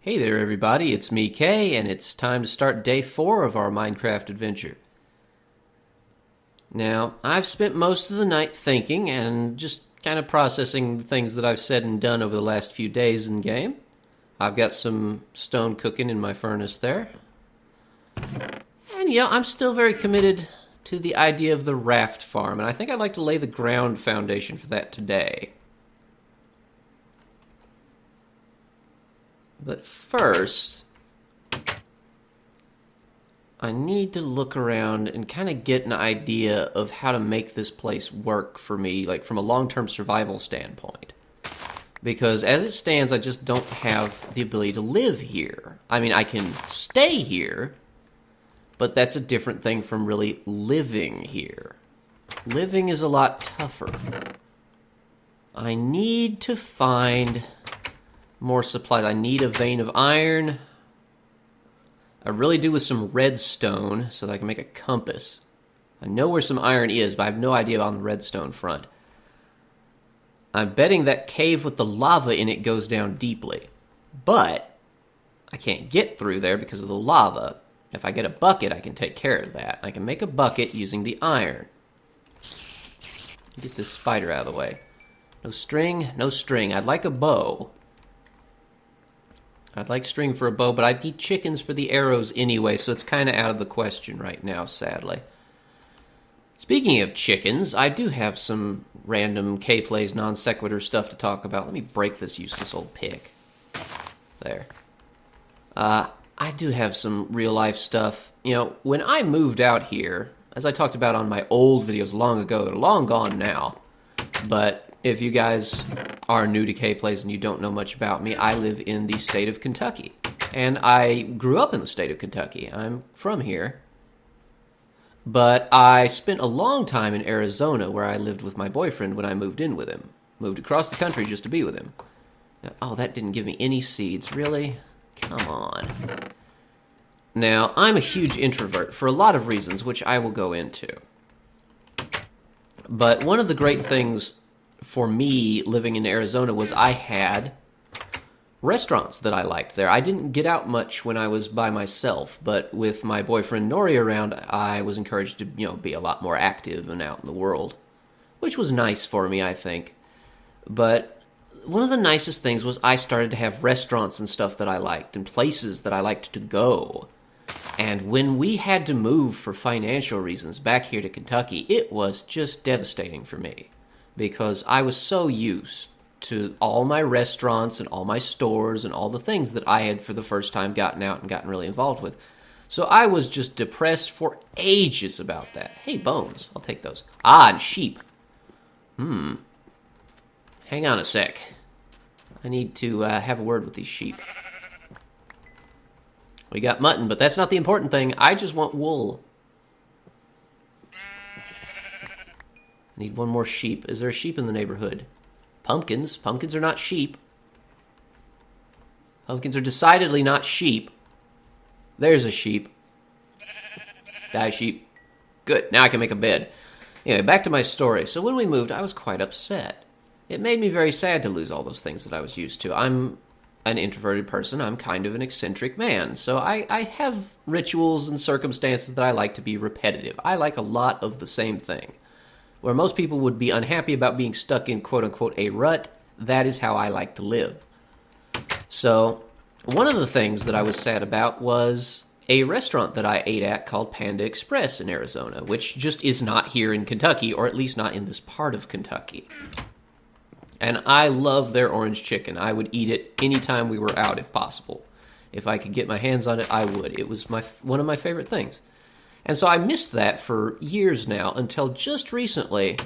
Hey there everybody, it's me Kay, and it's time to start day 4 of our Minecraft adventure. Now, I've spent most of the night thinking and just kind of processing the things that I've said and done over the last few days in game. I've got some stone cooking in my furnace there. And I'm still very committed to the idea of the raft farm, and I think I'd like to lay the ground foundation for that today. But first, I need to look around and kind of get an idea of how to make this place work for me, like from a long-term survival standpoint. Because as it stands, I just don't have the ability to live here. I mean, I can stay here, but that's a different thing from really living here. Living is a lot tougher. I need to find more supplies. I need a vein of iron. I really do with some redstone so that I can make a compass. I know where some iron is, but I have no idea on the redstone front. I'm betting that cave with the lava in it goes down deeply. But I can't get through there because of the lava. If I get a bucket, I can take care of that. I can make a bucket using the iron. Get this spider out of the way. No string, no string. I'd like a bow. I'd like string for a bow, but I'd need chickens for the arrows anyway, so it's kind of out of the question right now, sadly. Speaking of chickens, I do have some random Chay Plays non sequitur stuff to talk about. Let me break this useless old pick. There. I do have some real-life stuff. When I moved out here, as I talked about on my old videos long ago, they're long gone now, but if you guys are new to Chay Plays and you don't know much about me, I live in the state of Kentucky. And I grew up in the state of Kentucky. I'm from here. But I spent a long time in Arizona where I lived with my boyfriend when I moved in with him. Moved across the country just to be with him. Oh, that didn't give me any seeds. Really? Come on. Now, I'm a huge introvert for a lot of reasons, which I will go into. But one of the great things for me living in Arizona was I had restaurants that I liked there. I didn't get out much when I was by myself, but with my boyfriend Nori around, I was encouraged to, be a lot more active and out in the world, which was nice for me, I think. But one of the nicest things was I started to have restaurants and stuff that I liked and places that I liked to go. And when we had to move for financial reasons back here to Kentucky, it was just devastating for me. Because I was so used to all my restaurants and all my stores and all the things that I had for the first time gotten out and gotten really involved with. So I was just depressed for ages about that. Hey, bones. I'll take those. Ah, and sheep. Hang on a sec. I need to have a word with these sheep. We got mutton, but that's not the important thing. I just want wool. Need one more sheep. Is there a sheep in the neighborhood? Pumpkins. Pumpkins are not sheep. Pumpkins are decidedly not sheep. There's a sheep. Die, sheep. Good. Now I can make a bed. Anyway, back to my story. So when we moved, I was quite upset. It made me very sad to lose all those things that I was used to. I'm an introverted person. I'm kind of an eccentric man. So I have rituals and circumstances that I like to be repetitive. I like a lot of the same thing. Where most people would be unhappy about being stuck in quote-unquote a rut, that is how I like to live. So, one of the things that I was sad about was a restaurant that I ate at called Panda Express in Arizona, which just is not here in Kentucky, or at least not in this part of Kentucky. And I love their orange chicken. I would eat it anytime we were out if possible. If I could get my hands on it, I would. It was one of my favorite things. And so I missed that for years now, until just recently,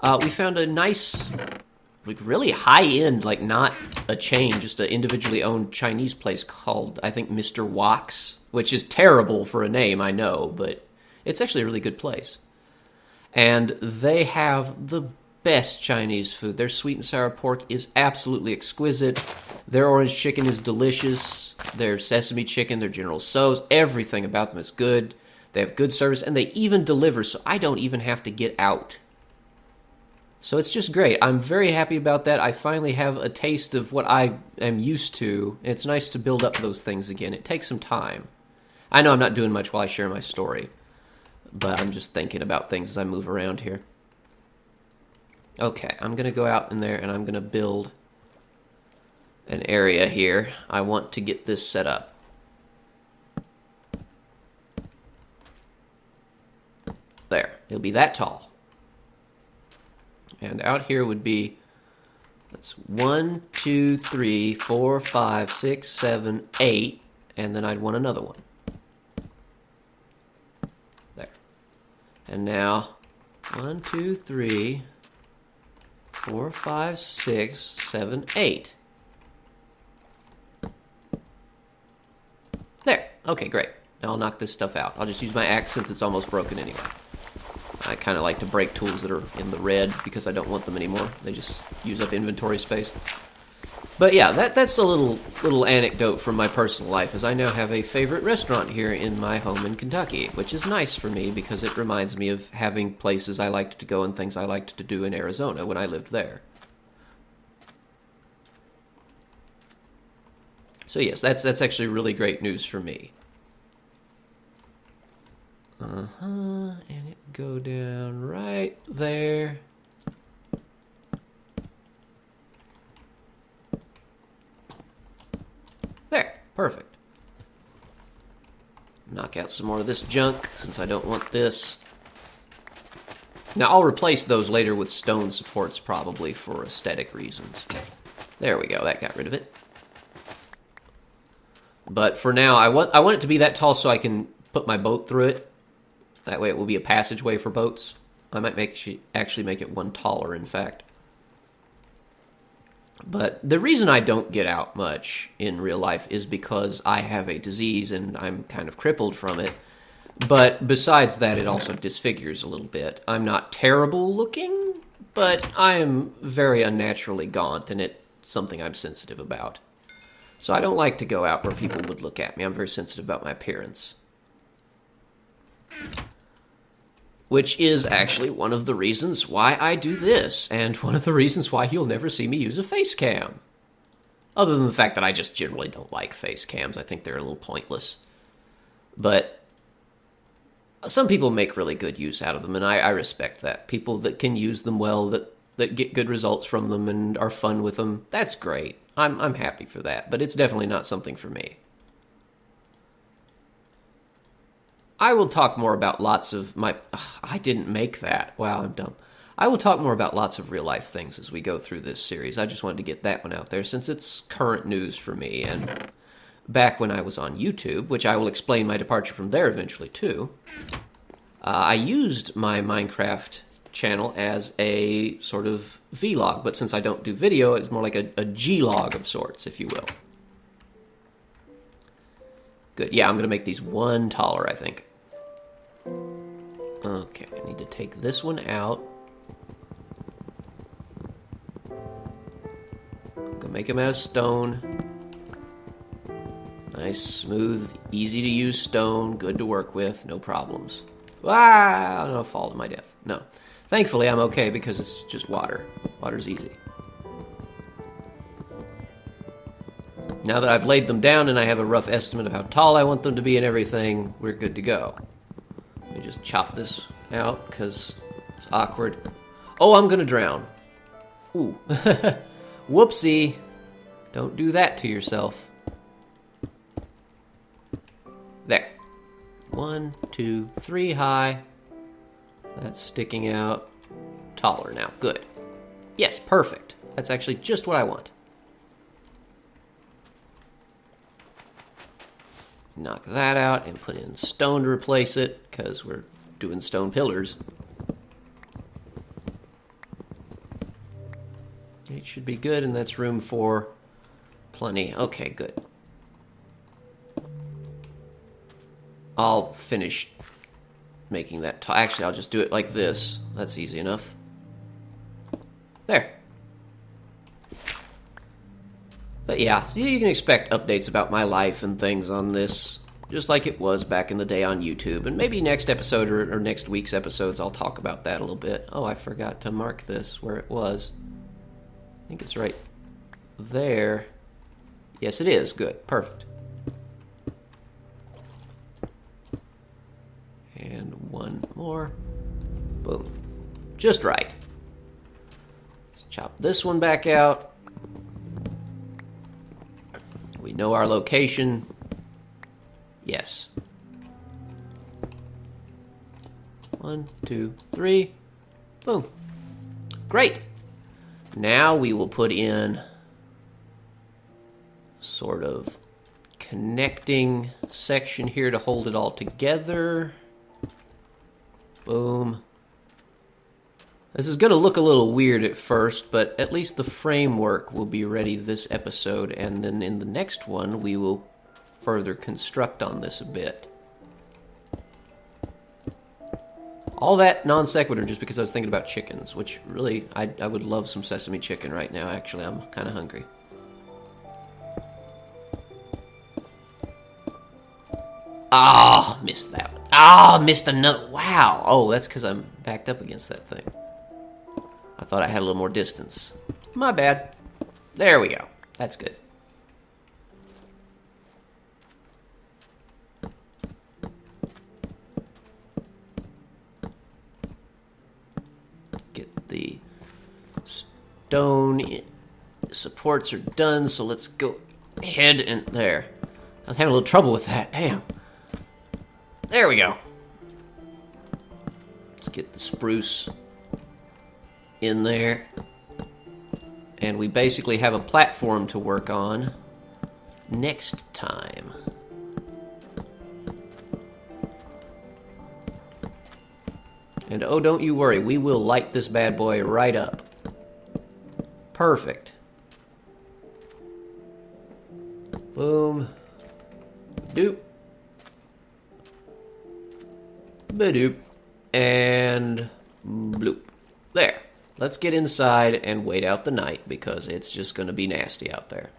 we found a nice, really high-end, not a chain, just an individually owned Chinese place called, I think, Mr. Wok's, which is terrible for a name, I know, but it's actually a really good place. And they have the best Chinese food. Their sweet and sour pork is absolutely exquisite. Their orange chicken is delicious. Their sesame chicken, their General Tso's, everything about them is good. They have good service, and they even deliver, so I don't even have to get out. So it's just great. I'm very happy about that. I finally have a taste of what I am used to. It's nice to build up those things again. It takes some time. I know I'm not doing much while I share my story, but I'm just thinking about things as I move around here. Okay, I'm going to go out in there and I'm going to build an area here. I want to get this set up. There, it'll be that tall. And out here would be, that's 1, 2, 3, 4, 5, 6, 7, 8, and then I'd want another one. There. And now, 1, 2, 3, 4, 5, 6, 7, 8. There. Okay, great. Now I'll knock this stuff out. I'll just use my axe since it's almost broken anyway. I kind of like to break tools that are in the red because I don't want them anymore. They just use up inventory space. But yeah, that's a little anecdote from my personal life, as I now have a favorite restaurant here in my home in Kentucky, which is nice for me because it reminds me of having places I liked to go and things I liked to do in Arizona when I lived there. So yes, that's actually really great news for me. And it go down right there. There, perfect. Knock out some more of this junk, since I don't want this. Now, I'll replace those later with stone supports, probably, for aesthetic reasons. There we go, that got rid of it. But for now, I want it to be that tall so I can put my boat through it. That way it will be a passageway for boats. I might actually make it one taller, in fact. But the reason I don't get out much in real life is because I have a disease and I'm kind of crippled from it. But besides that, it also disfigures a little bit. I'm not terrible looking, but I am very unnaturally gaunt, and it's something I'm sensitive about. So I don't like to go out where people would look at me. I'm very sensitive about my appearance. Which is actually one of the reasons why I do this, and one of the reasons why you'll never see me use a face cam. Other than the fact that I just generally don't like face cams. I think they're a little pointless. But some people make really good use out of them, and I respect that. People that can use them well, that get good results from them and are fun with them, that's great. I'm happy for that, but it's definitely not something for me. I will talk more about lots of my... I didn't make that. Wow, I'm dumb. I will talk more about lots of real-life things as we go through this series. I just wanted to get that one out there since it's current news for me. And back when I was on YouTube, which I will explain my departure from there eventually too, I used my Minecraft channel as a sort of vlog. But since I don't do video, it's more like a G-log of sorts, if you will. Good. Yeah, I'm going to make these one taller, I think. Okay, I need to take this one out. I'm gonna make them out of stone. Nice, smooth, easy to use stone, good to work with, no problems. Ah, no fall to my death. No. Thankfully, I'm okay because it's just water. Water's easy. Now that I've laid them down and I have a rough estimate of how tall I want them to be and everything, we're good to go. Let me just chop this out because it's awkward. Oh, I'm gonna drown. Ooh. Whoopsie. Don't do that to yourself. There. 1, 2, 3 high. That's sticking out. Taller now. Good. Yes, perfect. That's actually just what I want. Knock that out and put in stone to replace it, because we're doing stone pillars. It should be good, and that's room for plenty. Okay, good. I'll finish making that actually, I'll just do it like this. That's easy enough. There. But yeah, you can expect updates about my life and things on this just like it was back in the day on YouTube. And maybe next episode or next week's episodes, I'll talk about that a little bit. Oh, I forgot to mark this where it was. I think it's right there. Yes, it is. Good. Perfect. And one more. Boom. Just right. Let's chop this one back out. We know our location. Yes. 1, 2, 3. Boom. Great. Now we will put in sort of connecting section here to hold it all together. Boom. This is going to look a little weird at first, but at least the framework will be ready this episode, and then in the next one we will further construct on this a bit. All that non sequitur just because I was thinking about chickens, which really, I would love some sesame chicken right now, actually. I'm kind of hungry. Ah, missed that one. Ah, missed another. Wow. Oh, that's because I'm backed up against that thing. I thought I had a little more distance. My bad. There we go. That's good. Get the stone supports are done, so let's go ahead and there. I was having a little trouble with that. Damn. There we go. Let's get the spruce in there. And we basically have a platform to work on next time. And oh, don't you worry, we will light this bad boy right up. Perfect. Boom. Doop. Badoop. And bloop. There. Let's get inside and wait out the night because it's just going to be nasty out there.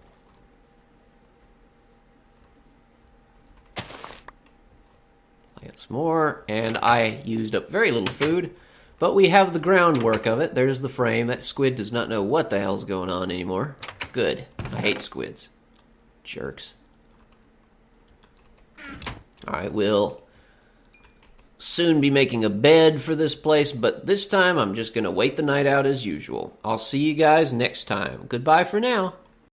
Plant some more, and I used up very little food, but we have the groundwork of it. There's the frame. That squid does not know what the hell's going on anymore. Good. I hate squids. Jerks. Alright, we'll soon be making a bed for this place, but this time I'm just going to wait the night out as usual. I'll see you guys next time. Goodbye for now.